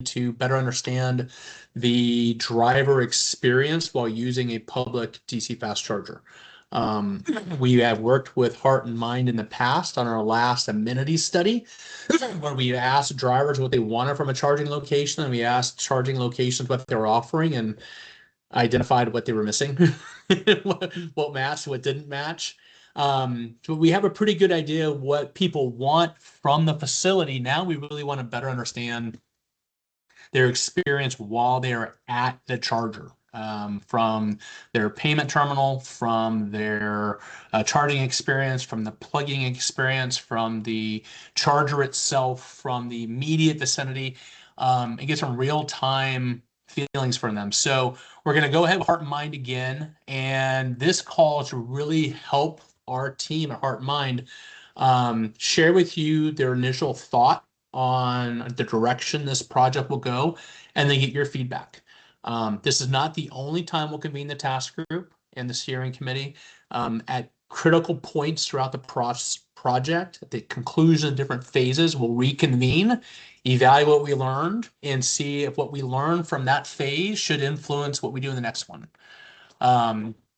to better understand the driver experience while using a public DC fast charger. We have worked with Heart and Mind in the past on our last amenity study, where we asked drivers what they wanted from a charging location, and we asked charging locations what they were offering, and identified what they were missing, what matched, what didn't match. So we have a pretty good idea of what people want from the facility. Now we really want to better understand their experience while they are at the charger, from their payment terminal, from their charging experience, from the plugging experience, from the charger itself, from the immediate vicinity, and get some real-time feelings from them. So we're going to go ahead with Heart and Mind again, and this call is to really help our team at Heart and Mind share with you their initial thought on the direction this project will go, and then get your feedback. This is not the only time we'll convene the task group and the steering committee. At critical points throughout the project, at the conclusion of different phases, we'll reconvene, evaluate what we learned, and see if what we learned from that phase should influence what we do in the next one.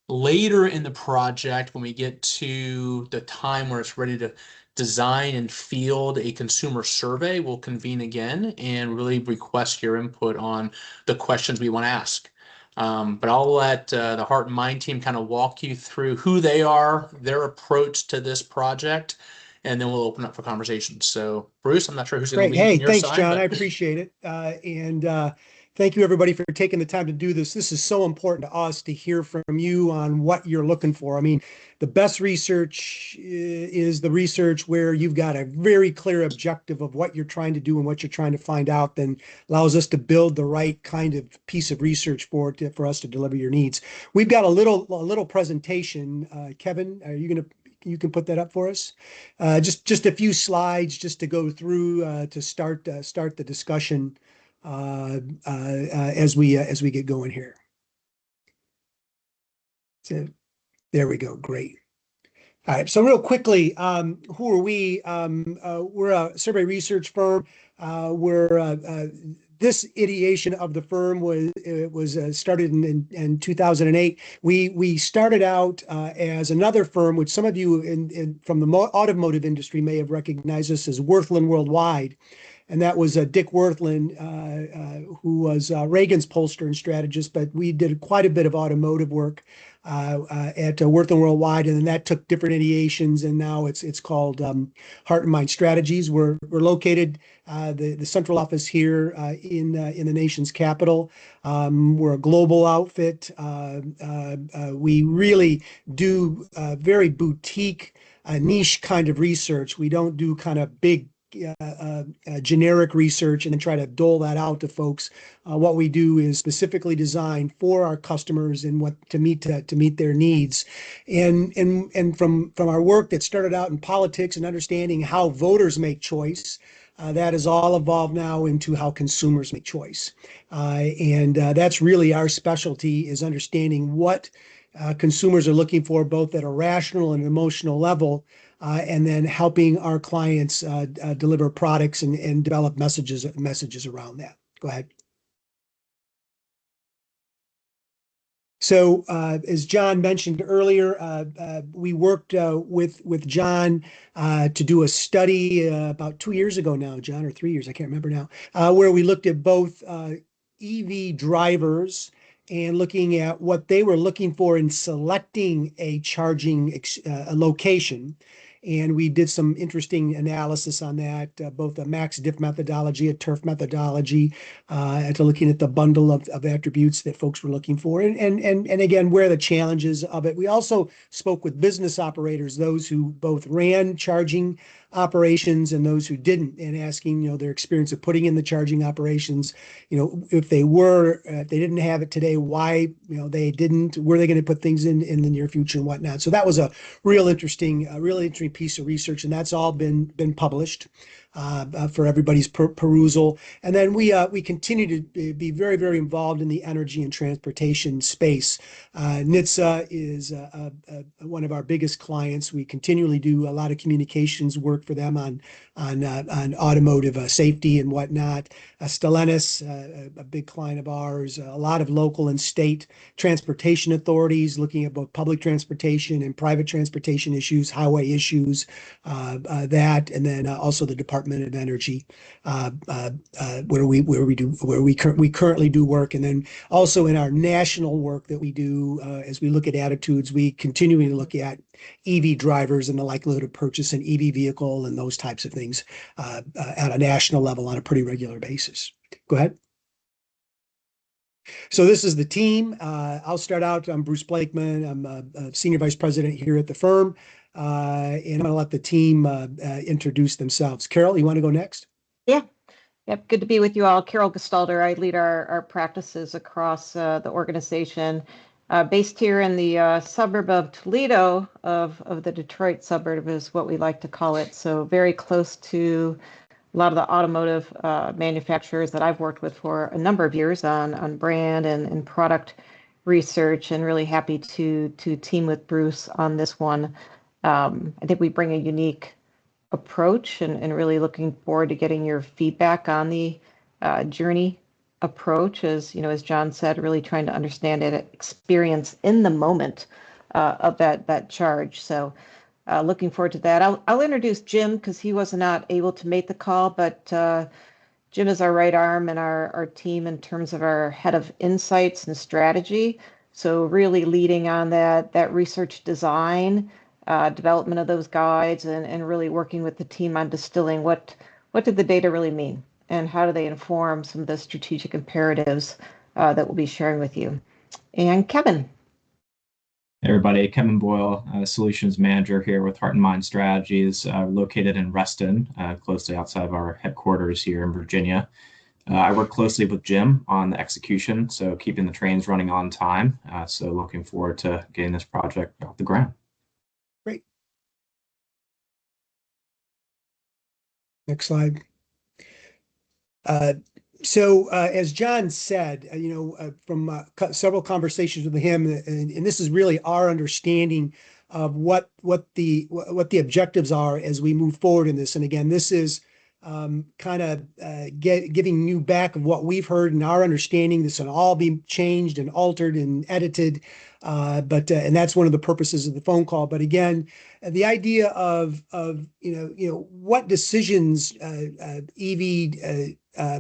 Later in the project, when we get to the time where it's ready to design and field a consumer survey, we'll convene again and really request your input on the questions we want to ask. But I'll let the Heart and Mind team kind of walk you through who they are, their approach to this project, and then we'll open up for conversation. So, Bruce, I'm not sure who's going to lead on your thanks, side, John. but... I appreciate it. And thank you, everybody, for taking the time to do this. This is so important to us to hear from you on what you're looking for. I mean, the best research is the research where you've got a very clear objective of what you're trying to do and what you're trying to find out, then allows us to build the right kind of piece of research for us to deliver your needs. We've got a little presentation. Kevin, are you going to... You can put that up for us. Just a few slides just to go through to start the discussion as we get going here. So there we go. Great. All right. So real quickly, who are we? We're a survey research firm. This ideation of the firm was started in 2008. We started out as another firm, which some of you from the automotive industry may have recognized us as Worthland Worldwide. And that was Dick Worthland, who was Reagan's pollster and strategist, but we did quite a bit of automotive work at Worthland Worldwide, and then that took different ideations, and now it's called Heart and Mind Strategies. We're located the central office here in the nation's capital. We're a global outfit. We really do very boutique, niche kind of research. We don't do kind of big generic research and then try to dole that out to folks. What we do is specifically designed for our customers and what to meet their needs. And from our work that started out in politics and understanding how voters make choice, that has all evolved now into how consumers make choice. And that's really our specialty, is understanding what consumers are looking for, both at a rational and emotional level, and then helping our clients deliver products and develop messages around that. Go ahead. So as John mentioned earlier, we worked with John to do a study about 2 years ago now, John, or 3 years, I can't remember now, where we looked at both EV drivers and looking at what they were looking for in selecting a charging location. And we did some interesting analysis on that, both a max diff methodology, a turf methodology, to looking at the bundle of attributes that folks were looking for. And again, where the challenges of it. We also spoke with business operators, those who both ran charging operations and those who didn't, and asking, their experience of putting in the charging operations, if they didn't have it today, why, they didn't, were they going to put things in the near future and whatnot. So that was a real interesting piece of research, and that's all been published. for everybody's perusal. And then we continue to be very, very involved in the energy and transportation space. NHTSA is one of our biggest clients. We continually do a lot of communications work for them on automotive safety and whatnot. Stellantis, a big client of ours, a lot of local and state transportation authorities looking at both public transportation and private transportation issues, highway issues, that, and then also the Department of Energy, where we currently do work, and then also in our national work that we do as we look at attitudes, we continually look at EV drivers and the likelihood of purchase an EV vehicle and those types of things at a national level on a pretty regular basis. Go ahead. So this is the team. I'll start out. I'm Bruce Blakeman. I'm a Senior Vice President here at the firm. And I'm going to let the team introduce themselves. Carol, you want to go next? Yeah. Yep. Good to be with you all. Carol Gestalter. I lead our practices across the organization, based here in the suburb of Toledo, of the Detroit suburb is what we like to call it. So very close to a lot of the automotive manufacturers that I've worked with for a number of years on brand and product research, and really happy to team with Bruce on this one. I think we bring a unique approach, and really looking forward to getting your feedback on the journey approach. As you know, as John said, really trying to understand it, experience in the moment of that charge. So looking forward to that. I'll introduce Jim because he was not able to make the call, but Jim is our right arm in our team in terms of our head of insights and strategy. So really leading on that research design, development of those guides, and really working with the team on distilling what did the data really mean, and how do they inform some of the strategic imperatives that we'll be sharing with you. And Kevin. Hey everybody, Kevin Boyle, Solutions Manager here with Heart and Mind Strategies, located in Reston, closely outside of our headquarters here in Virginia. I work closely with Jim on the execution, so keeping the trains running on time. So looking forward to getting this project off the ground. Great. Next slide. So as John said, from several conversations with him, and this is really our understanding of what the objectives are as we move forward in this. And again, this is kind of giving you back of what we've heard and our understanding. This will all be changed and altered and edited, and that's one of the purposes of the phone call. But again, the idea of what decisions EV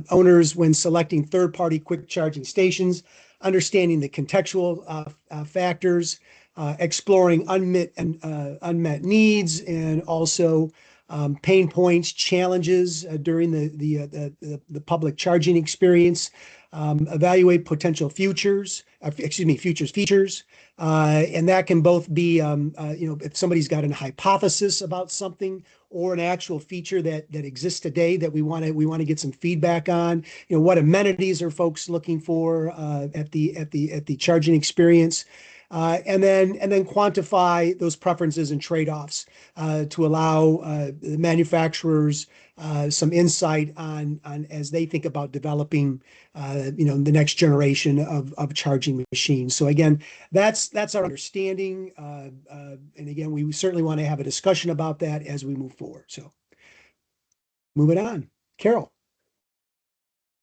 owners when selecting third-party quick charging stations, understanding the contextual factors, exploring unmet needs, and also pain points, challenges during the public charging experience, evaluate potential features, and that can both be, if somebody's got a hypothesis about something or an actual feature that exists today that we want to get some feedback on. What amenities are folks looking for at the charging experience? And then quantify those preferences and trade-offs to allow the manufacturers some insight on as they think about developing the next generation of charging machines. So again, that's our understanding, and again, we certainly want to have a discussion about that as we move forward. So moving on, Carol.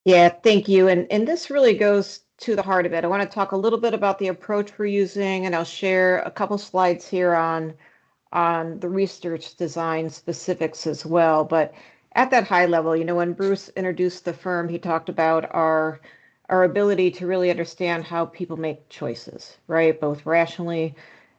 Yeah, thank you. And this really goes to the heart of it. I want to talk a little bit about the approach we're using, and I'll share a couple slides here on the research design specifics as well. But at that high level, when Bruce introduced the firm, he talked about our ability to really understand how people make choices, right? Both rationally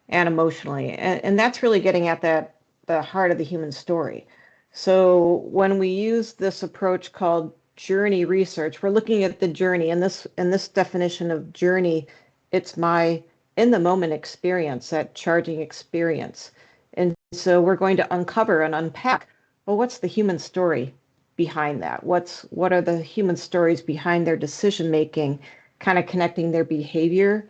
and emotionally. And that's really getting at the heart of the human story. So when we use this approach called journey research, we're looking at the journey, and this definition of journey, it's my in the moment experience, that charging experience. And so we're going to uncover and unpack, well, what's the human story behind that? What are the human stories behind their decision making, kind of connecting their behavior,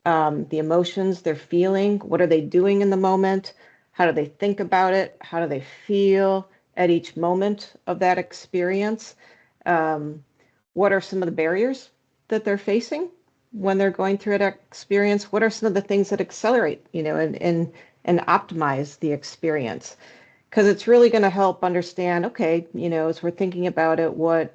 the emotions they're feeling, what are they doing in the moment, how do they think about it, how do they feel, at each moment of that experience. What are some of the barriers that they're facing when they're going through that experience? What are some of the things that accelerate, and optimize the experience? Because it's really going to help understand, okay, as we're thinking about it, what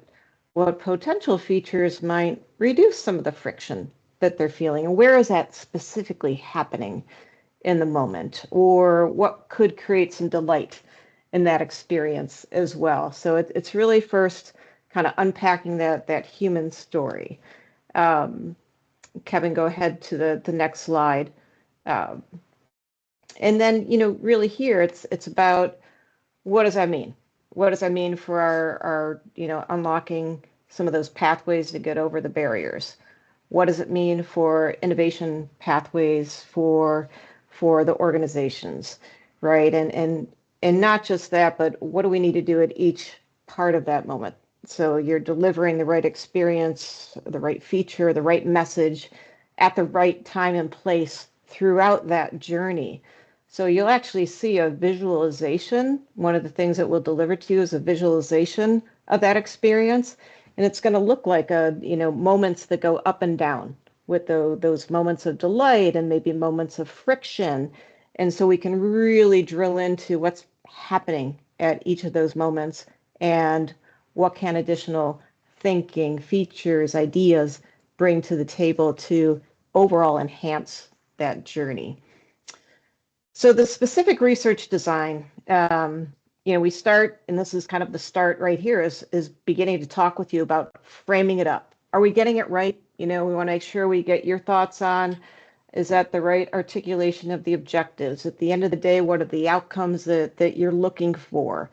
potential features might reduce some of the friction that they're feeling, and where is that specifically happening in the moment, or what could create some delight in that experience as well. So it's really first kind of unpacking that human story. Kevin, go ahead to the next slide. And then, really here, it's about, what does that mean? What does that mean for our unlocking some of those pathways to get over the barriers? What does it mean for innovation pathways for the organizations, right? And not just that, but what do we need to do at each part of that moment? So you're delivering the right experience, the right feature, the right message at the right time and place throughout that journey. So you'll actually see a visualization. One of the things that we'll deliver to you is a visualization of that experience. And it's going to look like moments that go up and down, with those moments of delight and maybe moments of friction. And so we can really drill into what's happening at each of those moments and what can additional thinking, features, ideas bring to the table to overall enhance that journey. So the specific research design, we start, and this is kind of the start right here, is beginning to talk with you about framing it up. Are we getting it right? We want to make sure we get your thoughts on, is that the right articulation of the objectives? At the end of the day, what are the outcomes that you're looking for?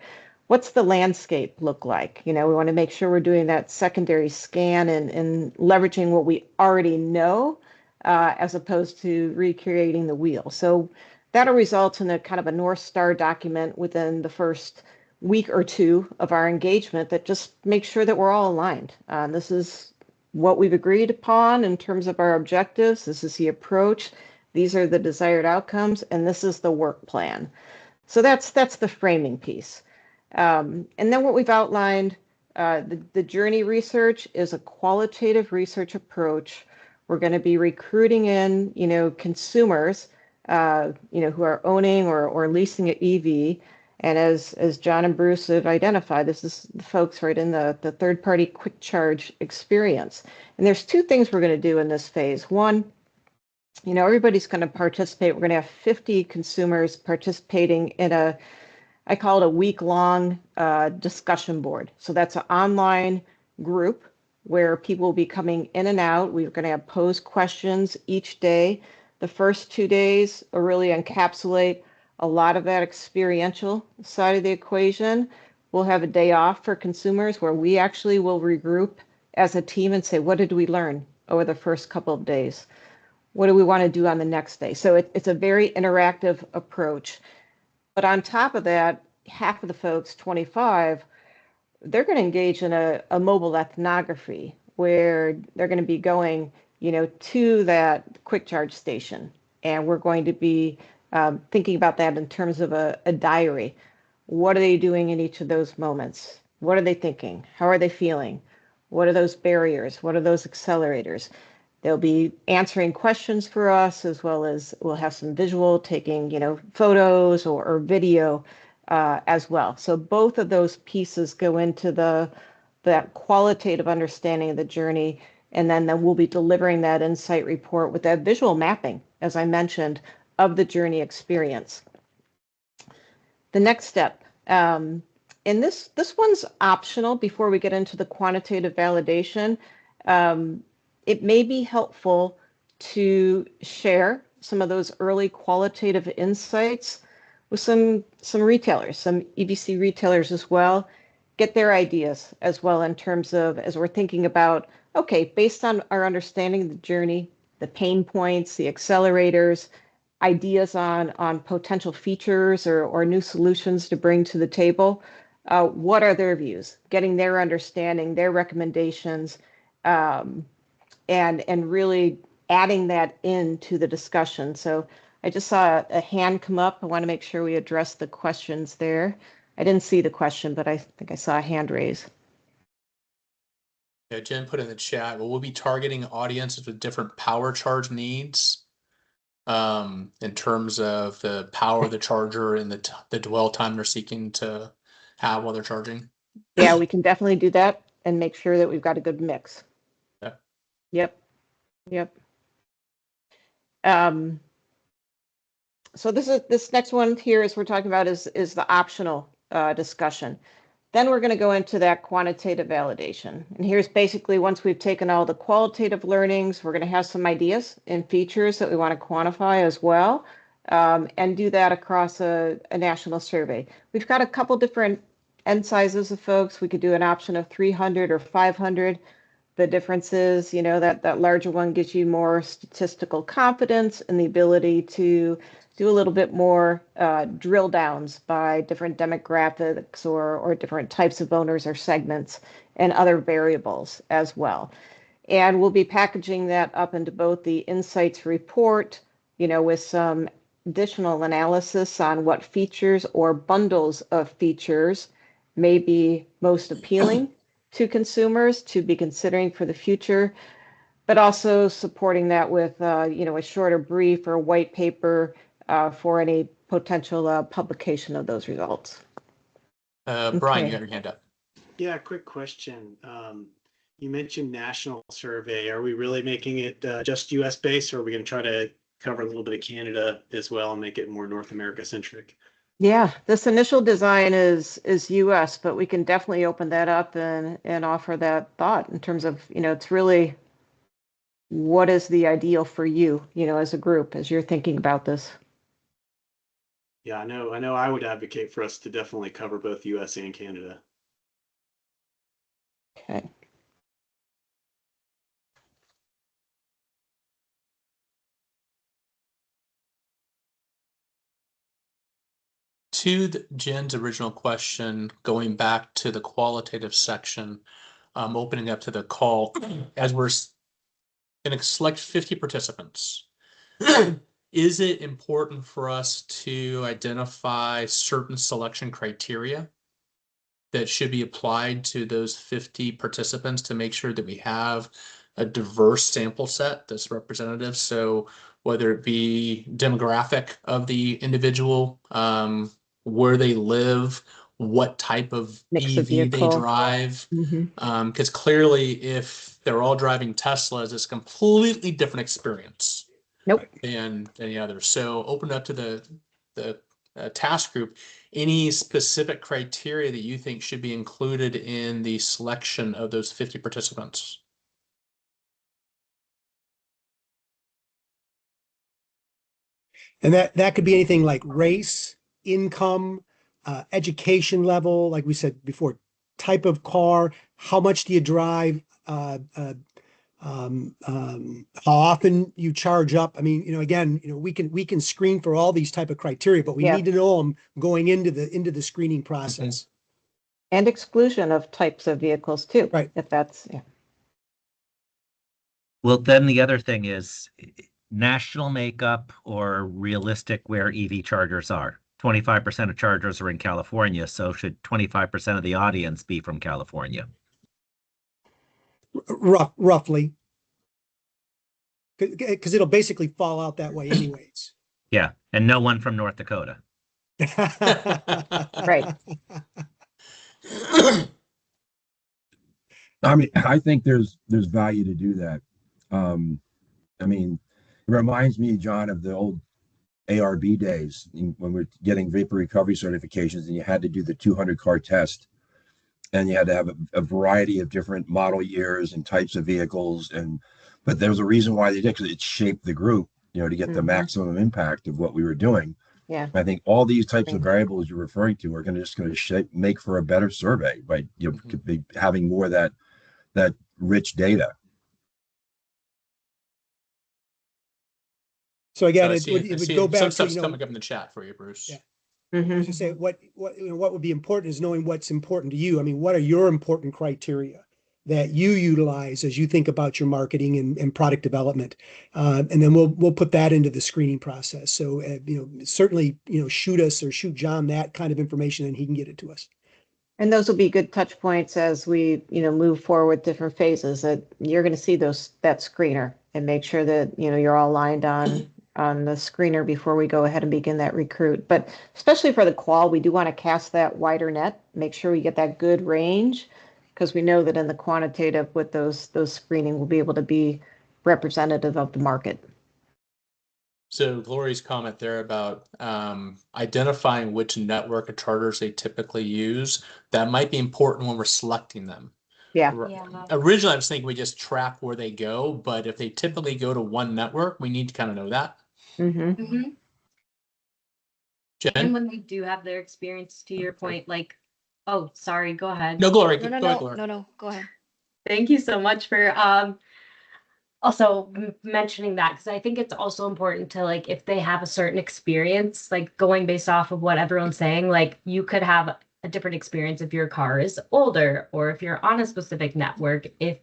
What's the landscape look like? We want to make sure we're doing that secondary scan and leveraging what we already know, as opposed to recreating the wheel. So that'll result in a kind of a North Star document within the first week or two of our engagement that just makes sure that we're all aligned. This is what we've agreed upon in terms of our objectives. This is the approach. These are the desired outcomes, and this is the work plan. So that's the framing piece. And then what we've outlined, the journey research is a qualitative research approach. We're going to be recruiting in, consumers, who are owning or leasing an EV. And as John and Bruce have identified, this is the folks right in the third-party quick charge experience. And there's two things we're going to do in this phase. One, everybody's going to participate. We're going to have 50 consumers participating in I call it a week-long discussion board. So that's an online group where people will be coming in and out. We're going to have posed questions each day. The first 2 days will really encapsulate a lot of that experiential side of the equation. We'll have a day off for consumers where we actually will regroup as a team and say, what did we learn over the first couple of days? What do we want to do on the next day? So it's a very interactive approach. But on top of that, half of the folks, 25, they're going to engage in a mobile ethnography where they're going to be going, to that quick charge station. And we're going to be thinking about that in terms of a diary. What are they doing in each of those moments? What are they thinking? How are they feeling? What are those barriers? What are those accelerators? They'll be answering questions for us, as well as we'll have some visual, taking, photos or video as well. So both of those pieces go into that qualitative understanding of the journey. And then we'll be delivering that insight report with that visual mapping, as I mentioned, of the journey experience. The next step, and this one's optional before we get into the quantitative validation. It may be helpful to share some of those early qualitative insights with some retailers, some EVC retailers as well, get their ideas as well in terms of, as we're thinking about, okay, based on our understanding of the journey, the pain points, the accelerators, ideas on potential features or new solutions to bring to the table, what are their views? Getting their understanding, their recommendations, and really adding that into the discussion. So I just saw a hand come up. I want to make sure we address the questions there. I didn't see the question, but I think I saw a hand raise. Yeah, Jen put in the chat, well, we'll be targeting audiences with different power charge needs in terms of the power of the charger and the dwell time they're seeking to have while they're charging. Yeah, we can definitely do that and make sure that we've got a good mix. Yeah. Yep. Yep. So this next one here is we're talking about is the optional discussion. Then we're going to go into that quantitative validation. And here's basically once we've taken all the qualitative learnings, we're going to have some ideas and features that we want to quantify as well, and do that across a national survey. We've got a couple different end sizes of folks. We could do an option of 300 or 500. The difference is, you know, that larger one gives you more statistical confidence and the ability to do a little bit more drill downs by different demographics or different types of owners or segments and other variables as well. And we'll be packaging that up into both the insights report, you know, with some additional analysis on what features or bundles of features may be most appealing to consumers to be considering for the future, but also supporting that with, you know, a shorter brief or white paper for any potential publication of those results. Brian, Okay. you got your hand up. Yeah, quick question. You mentioned national survey. Are we really making it just US based, or are we going to try to cover a little bit of Canada as well and make it more North America centric? Yeah, this initial design is US, but we can definitely open that up and offer that thought in terms of, you know, it's really what is the ideal for you, you know, as a group, as you're thinking about this. Yeah, I know I would advocate for us to definitely cover both US and Canada. Okay. To Jen's original question, going back to the qualitative section, opening up to the call, as we're going to select 50 participants, is it important for us to identify certain selection criteria that should be applied to those 50 participants to make sure that we have a diverse sample set that's representative? So whether it be demographic of the individual, where they live, what type of Mix of EV they vehicle. drive, Mm-hmm. because clearly if they're all driving Teslas, it's a completely different experience Nope. than any other. So open up to the task group. Any specific criteria that you think should be included in the selection of those 50 participants? And that could be anything like race, income, education level, like we said before, type of car, how much do you drive, how often you charge up. I mean, you know, again, you know, we can screen for all these type of criteria, but we Yeah. need to know them going into the screening process. And exclusion of types of vehicles too. Right. If that's, yeah. Well, then the other thing is national makeup or realistic where EV chargers are. 25% of chargers are in California, so should 25% of the audience be from California? Roughly. Because it'll basically fall out that way anyways. Yeah, and no one from North Dakota. Right. I mean, I think there's value to do that. I mean, it reminds me, John, of the old ARB days when we're getting vapor recovery certifications and you had to do the 200 car test and you had to have a variety of different model years and types of vehicles. But there's a reason why they did, because it shaped the group, you know, to get the maximum impact of what we were doing. Yeah. I think all these types of variables you're referring to are going to make for a better survey by, you know, could be having more of that rich data. So again, I it see would go back some to, stuff's you know, coming up in the chat for you, Bruce. Yeah. Mm-hmm. to say what would be important is knowing what's important to you. I mean, what are your important criteria? that you utilize as you think about your marketing and product development. And then we'll put that into the screening process. So, certainly, shoot us or shoot John that kind of information and he can get it to us. And those will be good touch points as we, move forward with different phases, that you're going to see that screener and make sure that, you're all lined on the screener before we go ahead and begin that recruit. But especially for the qual, we do want to cast that wider net, make sure we get that good range, because we know that in the quantitative with those screening, we'll be able to be representative of the market. So Glory's comment there about identifying which network of charters they typically use, that might be important when we're selecting them. Yeah. Originally, I was thinking we just track where they go, but if they typically go to one network, we need to kind of know that. Mm-hmm. Jen? And when they do have their experience, to your point, like, oh, sorry, go ahead. No, Glory. No, Go ahead, Glory. no, go ahead. Thank you so much for also mentioning that, because I think it's also important to, like, if they have a certain experience, like going based off of what everyone's saying, like you could have a different experience if your car is older or if you're on a specific network, if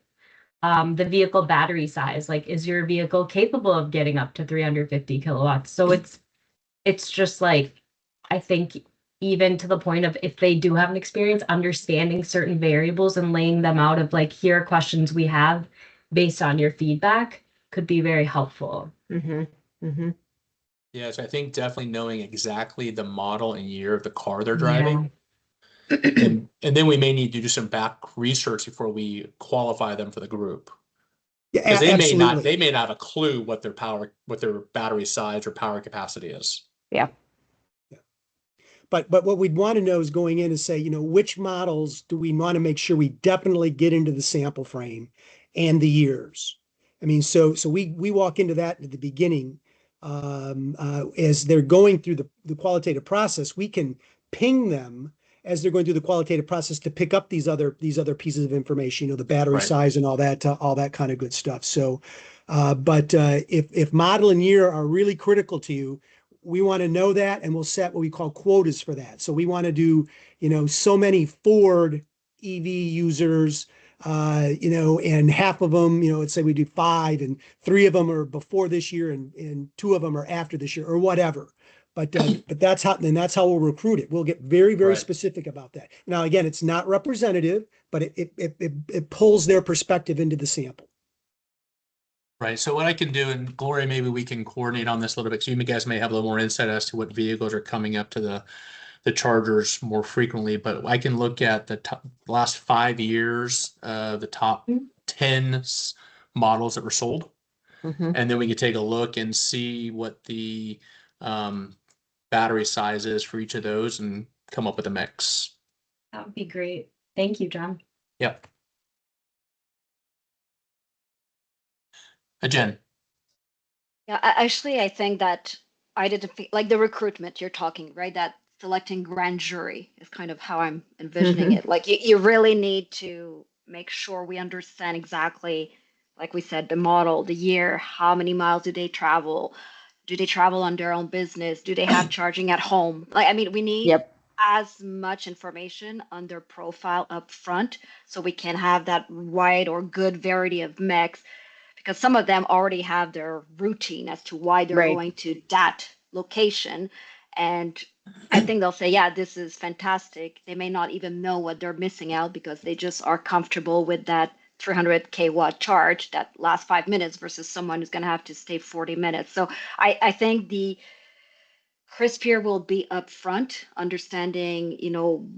the vehicle battery size, like is your vehicle capable of getting up to 350 kilowatts? So it's just like, I think even to the point of if they do have an experience, understanding certain variables and laying them out of like, here are questions we have based on your feedback could be very helpful. Mm-hmm. Mm-hmm. Yes, I think definitely knowing exactly the model and year of the car they're driving. And then we may need to do some back research before we qualify them for the group. Yeah, Because they absolutely. may not have a clue what their battery size or power capacity is. Yeah. But what we'd want to know is going in and say, which models do we want to make sure we definitely get into the sample frame and the years. I mean, so we walk into that at the beginning. As they're going through the qualitative process, we can ping them as they're going through the qualitative process to pick up these other pieces of information, the battery Right. size and all that kind of good stuff. So, but if model and year are really critical to you, we want to know that, and we'll set what we call quotas for that. So we want to do, so many Ford EV users, and half of them, let's say we do 5 and 3 of them are before this year and 2 of them are after this year or whatever. But that's how we'll recruit it. We'll get very, very Right. specific about that. Now, again, it's not representative, but it pulls their perspective into the sample. Right. So what I can do, and Gloria, maybe we can coordinate on this a little bit. So you guys may have a little more insight as to what vehicles are coming up to the chargers more frequently. But I can look at the last 5 years, the top 10 models that were sold, Mm-hmm. and then we can take a look and see what the battery size is for each of those and come up with a mix. That would be great. Thank you, John. Yep. Jen. Yeah, actually, I think that like the recruitment you're talking, right? That selecting grand jury is kind of how I'm envisioning it. Like you really need to make sure we understand exactly, like we said, the model, the year, how many miles do they travel? Do they travel on their own business? Do they have charging at home? Like, I mean, we need Yep. as much information on their profile up front so we can have that wide or good variety of mix, because some of them already have their routine as to why they're Right. going to that location. And I think they'll say, yeah, this is fantastic. They may not even know what they're missing out because they just are comfortable with that 300 watt charge that lasts 5 minutes versus someone who's going to have to stay 40 minutes. So I think the crisp here will be upfront, understanding,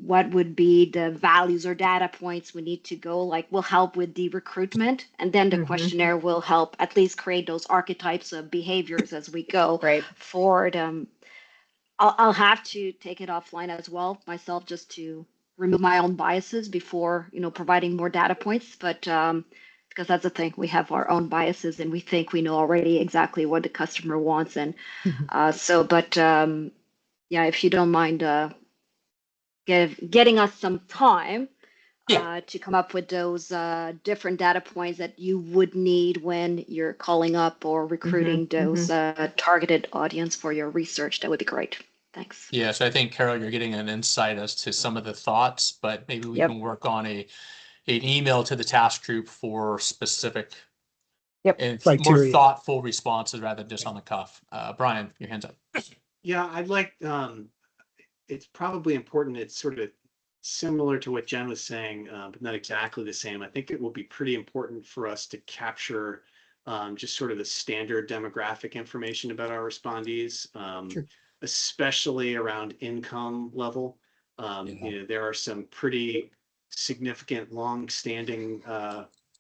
what would be the values or data points we need to go, like will help with the recruitment. And then the Mhm. questionnaire will help at least create those archetypes of behaviors as we go Right. forward. I'll have to take it offline as well myself, just to remove my own biases before, providing more data points. But because that's the thing, we have our own biases and we think we know already exactly what the customer wants. And yeah, if you don't mind getting us some time to come up with those different data points that you would need when you're calling up or recruiting those targeted audience for your research, that would be great. Thanks. Yeah, so I think, Carol, you're getting an insight as to some of the thoughts, but maybe we Yep. can work on an email to the task group for specific Yep. and more Criteria. thoughtful responses rather than just on the cuff. Brian, your hands up. Yeah, I'd like, it's probably important. It's sort of similar to what Jen was saying, but not exactly the same. I think it will be pretty important for us to capture just sort of the standard demographic information about our respondees, Sure. especially around income level. You know, there are some pretty significant, long-standing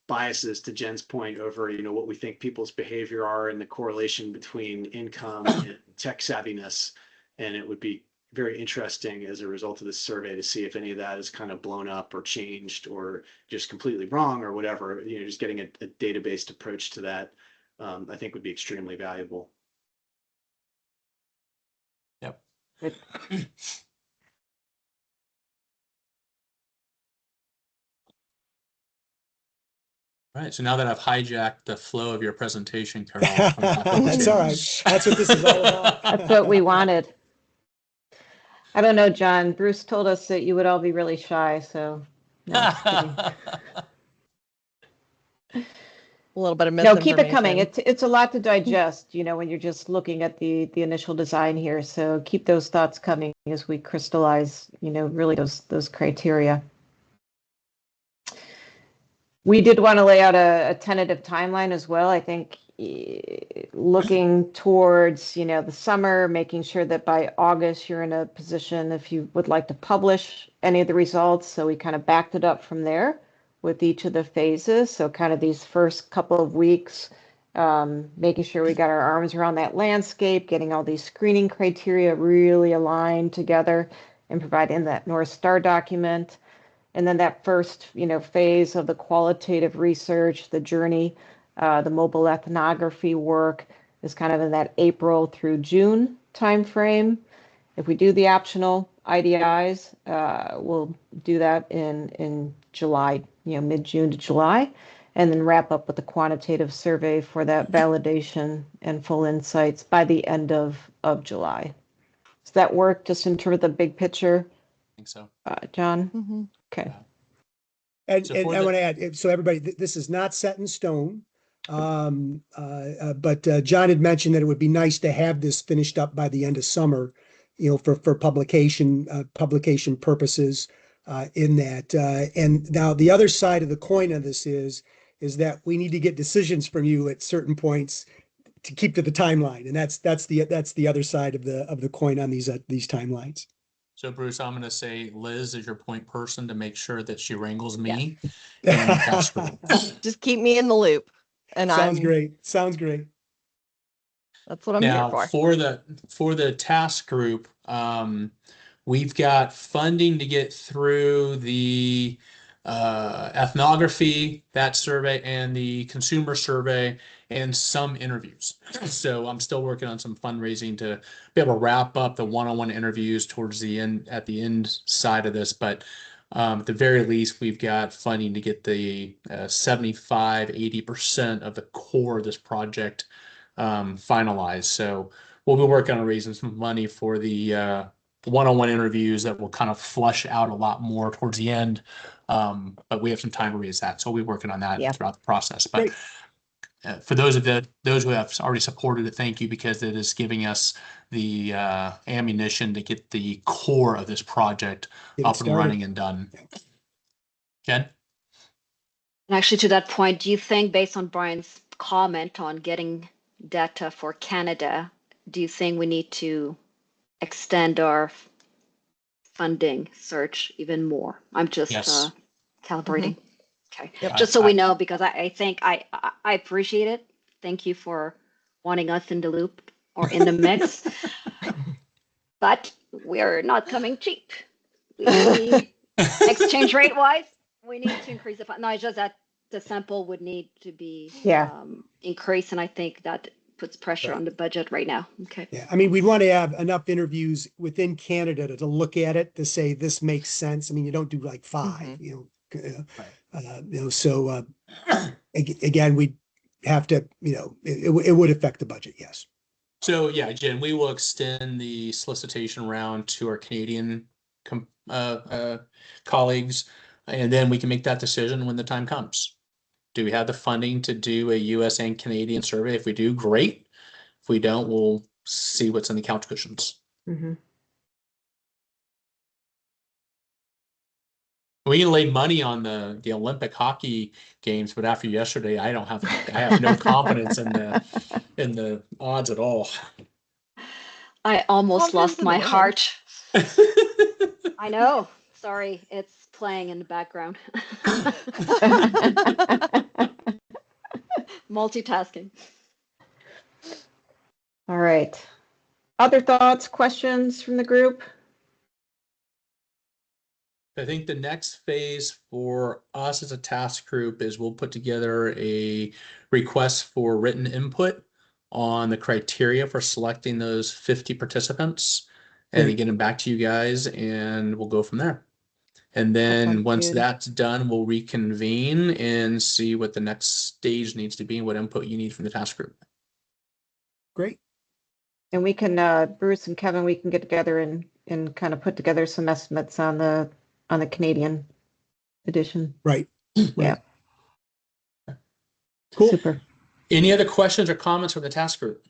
biases, to Jen's point, over, you know, what we think people's behavior are and the correlation between income and tech savviness. And it would be very interesting as a result of this survey to see if any of that is kind of blown up or changed or just completely wrong or whatever. You know, just getting a data-based approach to that, I think would be extremely valuable. Yep. Good. All right. So now that I've hijacked the flow of your presentation, Carol, That's all right. That's what this is all about. That's what we wanted. I don't know, John. Bruce told us that you would all be really shy, so no, just kidding. A little bit of No, misinformation. keep it coming. It's a lot to digest, you know, when you're just looking at the initial design here. So keep those thoughts coming as we crystallize, you know, really those criteria. We did want to lay out a tentative timeline as well. I think looking towards, you know, the summer, making sure that by August you're in a position if you would like to publish any of the results. So we kind of backed it up from there with each of the phases. So kind of these first couple of weeks, making sure we got our arms around that landscape, getting all these screening criteria really aligned together and providing that North Star document. And then that first, you know, phase of the qualitative research, the journey, the mobile ethnography work is kind of in that April through June timeframe. If we do the optional IDIs, we'll do that in July, you know, mid-June to July, and then wrap up with the quantitative survey for that validation and full insights by the end of July. Does that work just in terms of the big picture? I think so. John? Mm-hmm. Okay. And, So and for I the- want to add, so everybody, this is not set in stone. But John had mentioned that it would be nice to have this finished up by the end of summer, you know, for publication purposes in that. And now the other side of the coin of this is that we need to get decisions from you at certain points to keep to the timeline. And that's the other side of the coin on these timelines. So Bruce, I'm going to say Liz is your point person to make sure that she wrangles me Yes. and the task group. Just keep me in the loop. And Sounds great. Sounds great. That's what I'm Now, here for. for the task group, we've got funding to get through the ethnography, that survey, and the consumer survey, and some interviews. So I'm still working on some fundraising to be able to wrap up the one-on-one interviews towards the end, at the end side of this. But at the very least, we've got funding to get the 75–80% of the core of this project finalized. So we'll be working on raising some money for the one-on-one interviews that will kind of flush out a lot more towards the end. But we have some time to raise that. So we'll be working on that throughout the process. But for those who have already supported it, thank you, because it is giving us the ammunition to get the core of this project up and running and done. Jen? And actually, to that point, do you think, based on Brian's comment on getting data for Canada, do you think we need to extend our funding search even more? I'm just calibrating. Okay, Yep. just so we know, because I think I appreciate it. Thank you for wanting us in the loop or in the mix. But we're not coming cheap. We exchange rate wise, we need to increase the fund. No, it's just that the sample would need to be increased, and I think that puts pressure on the budget right now. Okay. Yeah, I mean, we'd want to have enough interviews within Canada to look at it to say this makes sense. I mean, you don't do like 5, you know, so again, we have to, you know, it would affect the budget. Yes. So yeah, Jen, we will extend the solicitation round to our Canadian colleagues. And then we can make that decision when the time comes. Do we have the funding to do a US and Canadian survey? If we do, great. If we don't, we'll see what's in the couch cushions. Mhm. We can lay money on the Olympic hockey games, but after yesterday, I have no confidence in the odds at all. I almost Confidence lost in my women. heart. I know. Sorry, it's playing in the background. Multitasking. All right. Other thoughts, questions from the group? I think the next phase for us as a task group is we'll put together a request for written input on the criteria for selecting those 50 participants and then Great. get them back to you guys, and we'll go from there. And then sounds once good. that's done, we'll reconvene and see what the next stage needs to be and what input you need from the task group. Great. And we can, Bruce and Kevin, we can get together and kind of put together some estimates on the Canadian edition. Right. Yeah. Cool. Super. Any other questions or comments from the task group?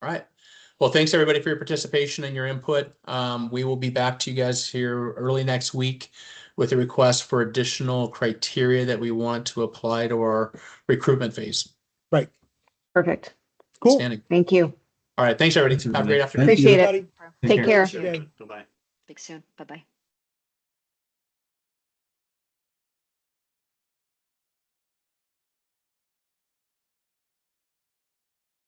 All right. Well, thanks everybody for your participation and your input. We will be back to you guys here early next week with a request for additional criteria that we want to apply to our recruitment phase. Right. Perfect. Cool. Outstanding. Thank you. All right. Thanks everybody. Thanks, Have a great everybody. afternoon. Thank you. Appreciate it. Everybody. Take care. Today. Bye-bye. Speak soon. Bye-bye.